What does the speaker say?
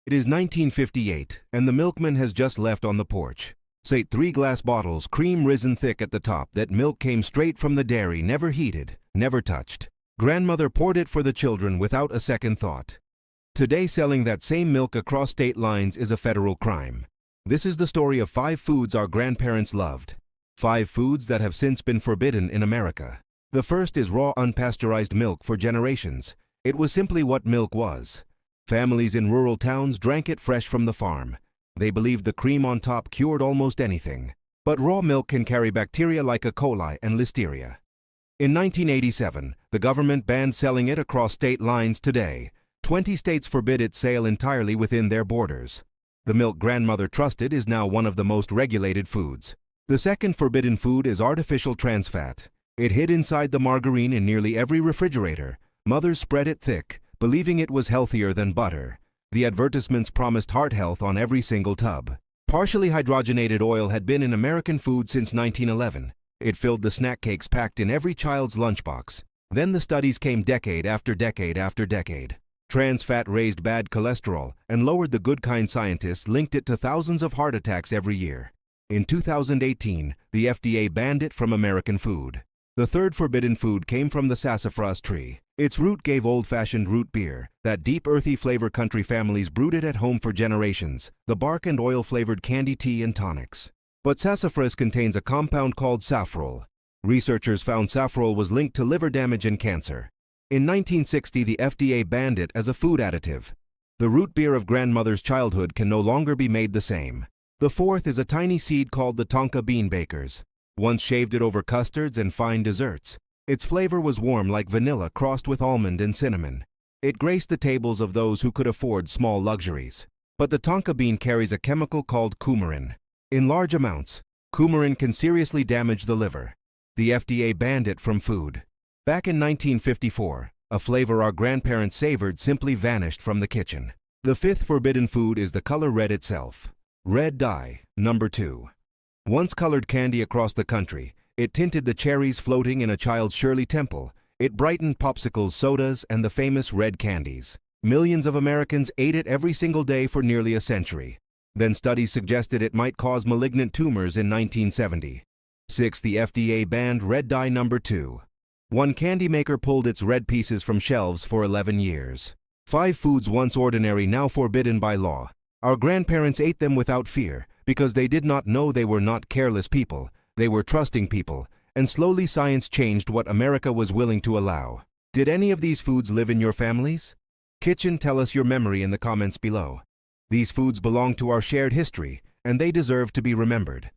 It is 1958, and the milkman has just left on the porch. Say 3 glass bottles, cream risen thick at the top, that milk came straight from the dairy, never heated, never touched. Grandmother poured it for the children without a second thought. Today, selling that same milk across state lines is a federal crime. This is the story of 5 foods our grandparents loved. 5 foods that have since been forbidden in America. The first is raw unpasteurized milk. For generations, it was simply what milk was. Families in rural towns drank it fresh from the farm. They believed the cream on top cured almost anything. But raw milk can carry bacteria like E. coli and listeria. In 1987, the government banned selling it across state lines. Today, 20 states forbid its sale entirely within their borders. The milk grandmother trusted is now one of the most regulated foods. The second forbidden food is artificial trans fat. It hid inside the margarine in nearly every refrigerator. Mothers spread it thick, believing it was healthier than butter. The advertisements promised heart health on every single tub. Partially hydrogenated oil had been in American food since 1911. It filled the snack cakes packed in every child's lunchbox. Then the studies came decade after decade after decade. Trans fat raised bad cholesterol and lowered the good kind. Scientists linked it to thousands of heart attacks every year. In 2018, the FDA banned it from American food. The third forbidden food came from the sassafras tree. Its root gave old-fashioned root beer, that deep earthy flavor country families brewed it at home for generations, the bark and oil-flavored candy, tea, and tonics. But sassafras contains a compound called safrole. Researchers found safrole was linked to liver damage and cancer. In 1960, the FDA banned it as a food additive. The root beer of grandmother's childhood can no longer be made the same. The fourth is a tiny seed called the tonka bean. Bakers once shaved it over custards and fine desserts. Its flavor was warm like vanilla crossed with almond and cinnamon. It graced the tables of those who could afford small luxuries. But the tonka bean carries a chemical called coumarin. In large amounts, coumarin can seriously damage the liver. The FDA banned it from food. Back in 1954, a flavor our grandparents savored simply vanished from the kitchen. The fifth forbidden food is the color red itself. Red dye, number 2. Once colored candy across the country, it tinted the cherries floating in a child's Shirley Temple. It brightened popsicles, sodas, and the famous red candies. Millions of Americans ate it every single day for nearly a century. Then studies suggested it might cause malignant tumors in 1970. 6. The FDA banned red dye, number 2. One candy maker pulled its red pieces from shelves for 11 years. 5 foods once ordinary, now forbidden by law. Our grandparents ate them without fear because they did not know. They were not careless people. They were trusting people. And slowly science changed what America was willing to allow. Did any of these foods live in your families? Kitchen, tell us your memory in the comments below. These foods belong to our shared history, and they deserve to be remembered.